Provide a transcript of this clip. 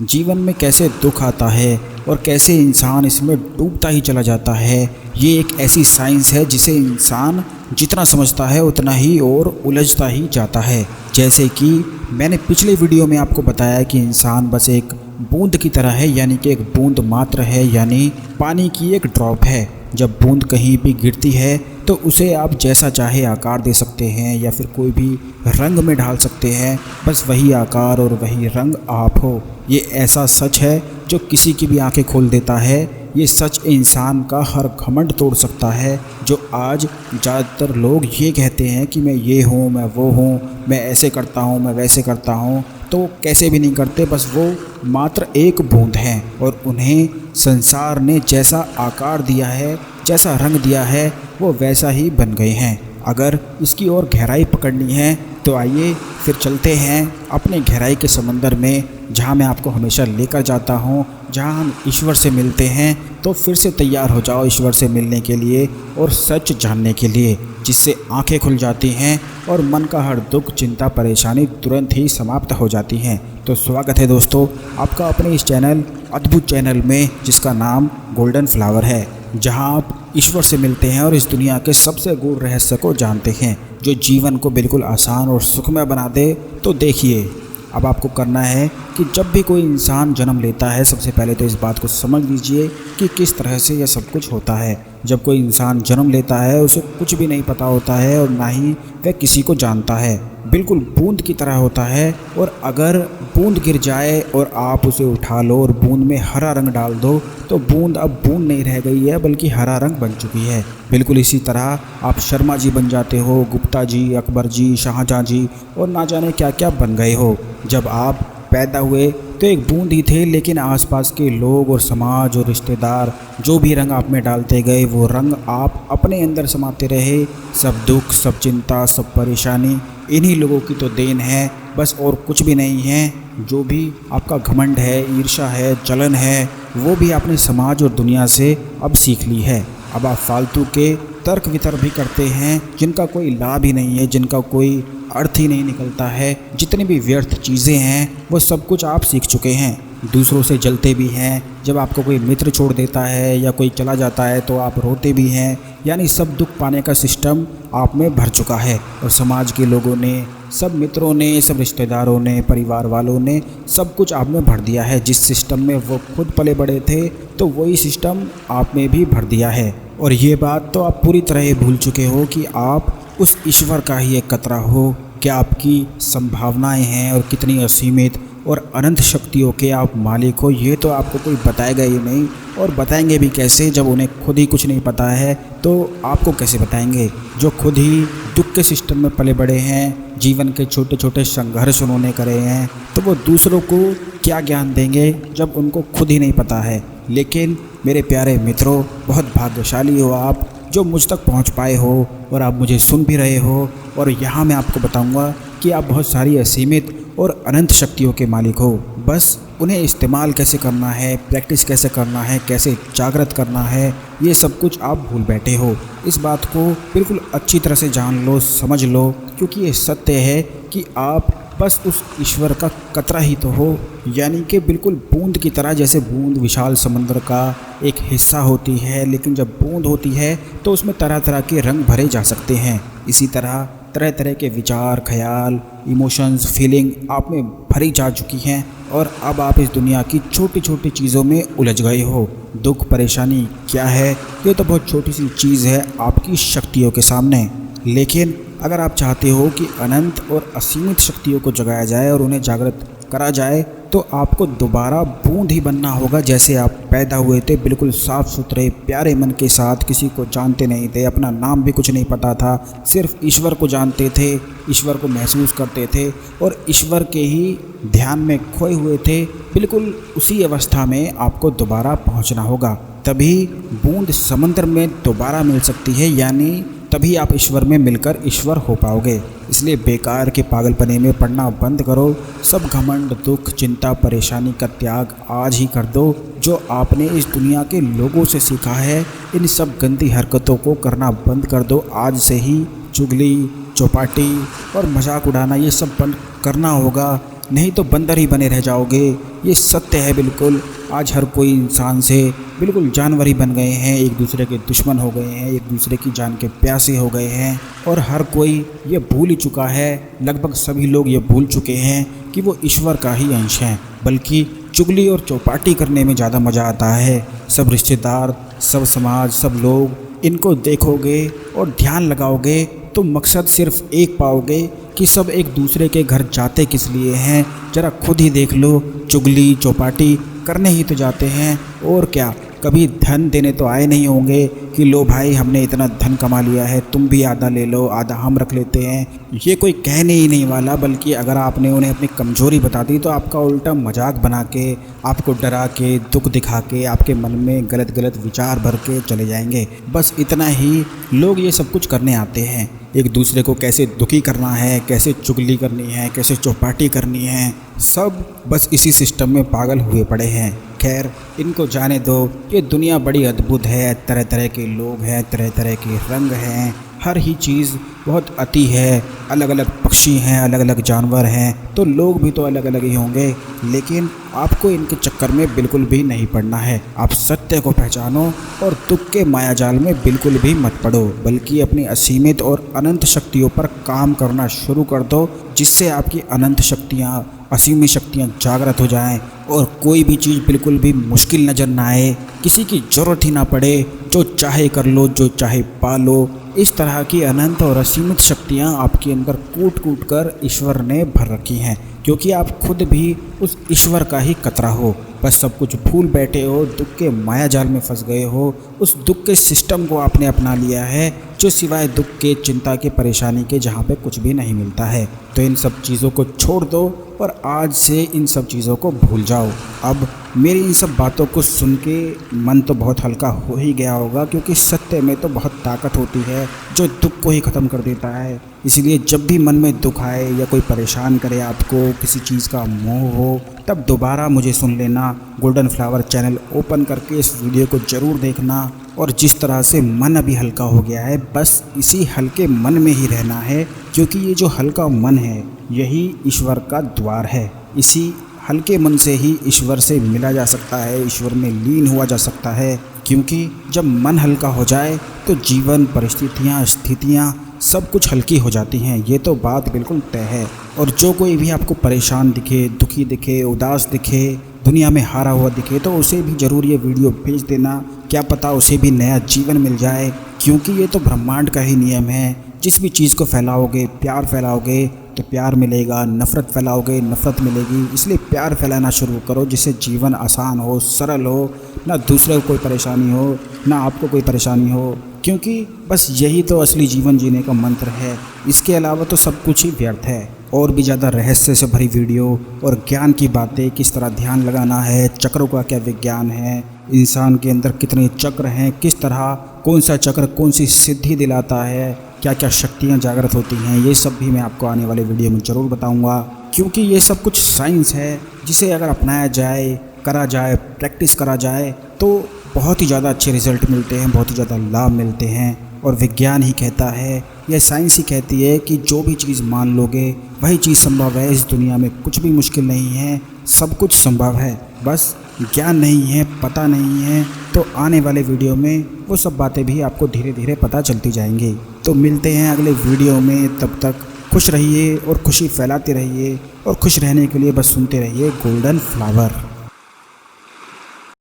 जीवन में कैसे दुख आता है और कैसे इंसान इसमें डूबता ही चला जाता है। ये एक ऐसी साइंस है जिसे इंसान जितना समझता है उतना ही और उलझता ही जाता है। जैसे कि मैंने पिछले वीडियो में आपको बताया कि इंसान बस एक बूंद की तरह है, यानी कि एक बूंद मात्र है, यानी पानी की एक ड्रॉप है। जब बूंद कहीं भी गिरती है तो उसे आप जैसा चाहे आकार दे सकते हैं या फिर कोई भी रंग में ढाल सकते हैं, बस वही आकार और वही रंग आप हो। ये ऐसा सच है जो किसी की भी आंखें खोल देता है। ये सच इंसान का हर घमंड तोड़ सकता है। जो आज ज़्यादातर लोग ये कहते हैं कि मैं ये हूँ, मैं वो हूँ, मैं ऐसे करता हूँ, मैं वैसे करता हूँ, तो कैसे भी नहीं करते, बस वो मात्र एक बूंद हैं और उन्हें संसार ने जैसा आकार दिया है, जैसा रंग दिया है, वो वैसा ही बन गए हैं। अगर इसकी और गहराई पकड़नी है तो आइए फिर चलते हैं अपने गहराई के समंदर में, जहाँ मैं आपको हमेशा लेकर जाता हूँ, जहाँ हम ईश्वर से मिलते हैं। तो फिर से तैयार हो जाओ ईश्वर से मिलने के लिए और सच जानने के लिए, जिससे आंखें खुल जाती हैं और मन का हर दुख, चिंता, परेशानी तुरंत ही समाप्त हो जाती हैं। तो स्वागत है दोस्तों आपका अपने इस चैनल, अद्भुत चैनल में, जिसका नाम गोल्डन फ्लावर है, जहां आप ईश्वर से मिलते हैं और इस दुनिया के सबसे गूढ़ रहस्य को जानते हैं, जो जीवन को बिल्कुल आसान और सुखमय बना दे। तो देखिए, अब आपको करना है कि जब भी कोई इंसान जन्म लेता है, सबसे पहले तो इस बात को समझ लीजिए कि किस तरह से यह सब कुछ होता है। जब कोई इंसान जन्म लेता है उसे कुछ भी नहीं पता होता है और ना ही वह किसी को जानता है, बिल्कुल बूंद की तरह होता है। और अगर बूंद गिर जाए और आप उसे उठा लो और बूंद में हरा रंग डाल दो तो बूंद अब बूंद नहीं रह गई है, बल्कि हरा रंग बन चुकी है। बिल्कुल इसी तरह आप शर्मा जी बन जाते हो, गुप्ता जी, अकबर जी, शाहजहाँ जी और ना जाने क्या क्या बन गए हो। जब आप पैदा हुए तो एक बूंद ही थे, लेकिन आसपास के लोग और समाज और रिश्तेदार जो भी रंग आप में डालते गए, वो रंग आप अपने अंदर समाते रहे। सब दुख, सब चिंता, सब परेशानी इन्हीं लोगों की तो देन है, बस और कुछ भी नहीं है। जो भी आपका घमंड है, ईर्ष्या है, जलन है, वो भी आपने समाज और दुनिया से अब सीख ली है। अब आप फालतू के तर्क वितर्क भी करते हैं जिनका कोई लाभ ही नहीं है, जिनका कोई अर्थ ही नहीं निकलता है। जितनी भी व्यर्थ चीज़ें हैं वो सब कुछ आप सीख चुके हैं। दूसरों से जलते भी हैं, जब आपको कोई मित्र छोड़ देता है या कोई चला जाता है तो आप रोते भी हैं। यानी सब दुख पाने का सिस्टम आप में भर चुका है और समाज के लोगों ने, सब मित्रों ने, सब रिश्तेदारों ने, परिवार वालों ने सब कुछ आप में भर दिया है। जिस सिस्टम में वो खुद पले बड़े थे तो वही सिस्टम आप में भी भर दिया है। और ये बात तो आप पूरी तरह भूल चुके हो कि आप उस ईश्वर का ही एक कतरा हो। क्या आपकी संभावनाएं हैं और कितनी असीमित और अनंत शक्तियों के आप मालिक हो, ये तो आपको कोई बताएगा ही नहीं। और बताएंगे भी कैसे जब उन्हें खुद ही कुछ नहीं पता है, तो आपको कैसे बताएंगे जो खुद ही दुख के सिस्टम में पले बड़े हैं, जीवन के छोटे छोटे संघर्ष उन्होंने करे हैं, तो वो दूसरों को क्या ज्ञान देंगे जब उनको खुद ही नहीं पता है। लेकिन मेरे प्यारे मित्रों, बहुत भाग्यशाली हो आप जो मुझ तक पहुंच पाए हो और आप मुझे सुन भी रहे हो। और यहाँ मैं आपको बताऊंगा कि आप बहुत सारी असीमित और अनंत शक्तियों के मालिक हो। बस उन्हें इस्तेमाल कैसे करना है, प्रैक्टिस कैसे करना है, कैसे जागृत करना है, ये सब कुछ आप भूल बैठे हो। इस बात को बिल्कुल अच्छी तरह से जान लो, समझ लो, क्योंकि ये सत्य है कि आप बस उस ईश्वर का कतरा ही तो हो, यानी कि बिल्कुल बूंद की तरह। जैसे बूंद विशाल समुद्र का एक हिस्सा होती है, लेकिन जब बूंद होती है तो उसमें तरह तरह के रंग भरे जा सकते हैं। इसी तरह तरह तरह के विचार, ख्याल, इमोशंस, फीलिंग आप में भरी जा चुकी हैं और अब आप इस दुनिया की छोटी छोटी चीज़ों में उलझ गए हो। दुख, परेशानी क्या है, ये तो बहुत छोटी सी चीज़ है आपकी शक्तियों के सामने। लेकिन अगर आप चाहते हो कि अनंत और असीमित शक्तियों को जगाया जाए और उन्हें जागृत करा जाए, तो आपको दोबारा बूंद ही बनना होगा। जैसे आप पैदा हुए थे, बिल्कुल साफ़ सुथरे प्यारे मन के साथ, किसी को जानते नहीं थे, अपना नाम भी कुछ नहीं पता था, सिर्फ ईश्वर को जानते थे, ईश्वर को महसूस करते थे और ईश्वर के ही ध्यान में खोए हुए थे। बिल्कुल उसी अवस्था में आपको दोबारा पहुंचना होगा, तभी बूंद समंदर में दोबारा मिल सकती है, यानी तभी आप ईश्वर में मिलकर ईश्वर हो पाओगे। इसलिए बेकार के पागलपने में पड़ना बंद करो। सब घमंड, दुख, चिंता, परेशानी का त्याग आज ही कर दो। जो आपने इस दुनिया के लोगों से सीखा है, इन सब गंदी हरकतों को करना बंद कर दो आज से ही। चुगली, चौपाटी और मजाक उड़ाना, ये सब बंद करना होगा। नहीं तो बंदर ही बने रह जाओगे। ये सत्य है बिल्कुल। आज हर कोई इंसान से बिल्कुल जानवर ही बन गए हैं, एक दूसरे के दुश्मन हो गए हैं, एक दूसरे की जान के प्यासे हो गए हैं और हर कोई ये भूल ही चुका है, लगभग सभी लोग ये भूल चुके हैं कि वो ईश्वर का ही अंश हैं। बल्कि चुगली और चौपाटी करने में ज़्यादा मज़ा आता है। सब रिश्तेदार, सब समाज, सब लोग इनको देखोगे और ध्यान लगाओगे तो मकसद सिर्फ एक पाओगे कि सब एक दूसरे के घर जाते किस लिए हैं। ज़रा खुद ही देख लो, चुगली चौपाटी करने ही तो जाते हैं और क्या। कभी धन देने तो आए नहीं होंगे कि लो भाई हमने इतना धन कमा लिया है, तुम भी आधा ले लो, आधा हम रख लेते हैं। ये कोई कहने ही नहीं वाला, बल्कि अगर आपने उन्हें अपनी कमजोरी बता दी तो आपका उल्टा मजाक बना के, आपको डरा के, दुख दिखा के, आपके मन में गलत गलत विचार भर के चले जाएंगे। बस इतना ही लोग ये सब कुछ करने आते हैं। एक दूसरे को कैसे दुखी करना है, कैसे चुगली करनी है, कैसे चौपाटी करनी है, सब बस इसी सिस्टम में पागल हुए पड़े हैं। खैर इनको जाने दो। ये दुनिया बड़ी अद्भुत है, तरह तरह के लोग हैं, तरह तरह के रंग हैं, हर ही चीज़ बहुत अति है। अलग अलग पक्षी हैं, अलग अलग जानवर हैं, तो लोग भी तो अलग अलग ही होंगे। लेकिन आपको इनके चक्कर में बिल्कुल भी नहीं पड़ना है। आप सत्य को पहचानो और दुख के मायाजाल में बिल्कुल भी मत पड़ो, बल्कि अपनी असीमित और अनंत शक्तियों पर काम करना शुरू कर दो, जिससे आपकी अनंत शक्तियाँ, असीमित शक्तियाँ जागृत हो जाएं और कोई भी चीज़ बिल्कुल भी मुश्किल नज़र ना आए, किसी की ज़रूरत ही ना पड़े, जो चाहे कर लो, जो चाहे पा लो। इस तरह की अनंत और असीमित शक्तियाँ आपके अंदर कूट कूट कर ईश्वर ने भर रखी हैं, क्योंकि आप खुद भी उस ईश्वर का ही कतरा हो। बस सब कुछ भूल बैठे हो, दुख के मायाजाल में फंस गए हो। उस दुख के सिस्टम को आपने अपना लिया है, जो सिवाय दुख के, चिंता के, परेशानी के, जहाँ पे कुछ भी नहीं मिलता है। तो इन सब चीज़ों को छोड़ दो और आज से इन सब चीज़ों को भूल जाओ। अब मेरी इन सब बातों को सुन के मन तो बहुत हल्का हो ही गया होगा, क्योंकि सत्य में तो बहुत ताकत होती है जो दुख को ही ख़त्म कर देता है। इसलिए जब भी मन में दुख आए या कोई परेशान करे आपको, किसी चीज़ का मोह हो, तब दोबारा मुझे सुन लेना। गोल्डन फ्लावर चैनल ओपन करके इस वीडियो को ज़रूर देखना। और जिस तरह से मन अभी हल्का हो गया है, बस इसी हल्के मन में ही रहना है, क्योंकि ये जो हल्का मन है यही ईश्वर का द्वार है। इसी हल्के मन से ही ईश्वर से मिला जा सकता है, ईश्वर में लीन हुआ जा सकता है। क्योंकि जब मन हल्का हो जाए तो जीवन, परिस्थितियाँ, स्थितियाँ सब कुछ हल्की हो जाती हैं। ये तो बात बिल्कुल तय है। और जो कोई भी आपको परेशान दिखे, दुखी दिखे, उदास दिखे, दुनिया में हारा हुआ दिखे, तो उसे भी ज़रूर ये वीडियो भेज देना। क्या पता उसे भी नया जीवन मिल जाए, क्योंकि ये तो ब्रह्मांड का ही नियम है। जिस भी चीज़ को फैलाओगे, प्यार फैलाओगे तो प्यार मिलेगा, नफ़रत फैलाओगे, नफ़रत मिलेगी। इसलिए प्यार फैलाना शुरू करो, जिससे जीवन आसान हो, सरल हो, ना दूसरे को कोई परेशानी हो, ना आपको कोई परेशानी हो। क्योंकि बस यही तो असली जीवन जीने का मंत्र है। इसके अलावा तो सब कुछ ही व्यर्थ है। और भी ज़्यादा रहस्य से भरी वीडियो और ज्ञान की बातें, किस तरह ध्यान लगाना है, चक्रों का क्या विज्ञान है, इंसान के अंदर कितने चक्र हैं, किस तरह कौन सा चक्र कौन सी सिद्धि दिलाता है, क्या क्या शक्तियाँ जागृत होती हैं, ये सब भी मैं आपको आने वाले वीडियो में ज़रूर बताऊँगा। क्योंकि ये सब कुछ साइंस है, जिसे अगर अपनाया जाए, करा जाए, प्रैक्टिस करा जाए तो बहुत ही ज़्यादा अच्छे रिज़ल्ट मिलते हैं, बहुत ही ज़्यादा लाभ मिलते हैं। और विज्ञान ही कहता है, यह साइंस ही कहती है कि जो भी चीज़ मान लोगे वही चीज़ संभव है। इस दुनिया में कुछ भी मुश्किल नहीं है, सब कुछ संभव है। बस ज्ञान नहीं है, पता नहीं है, तो आने वाले वीडियो में वो सब बातें भी आपको धीरे धीरे पता चलती जाएंगी। तो मिलते हैं अगले वीडियो में, तब तक खुश रहिए और खुशी फैलाते रहिए। और खुश रहने के लिए बस सुनते रहिए गोल्डन फ्लावर।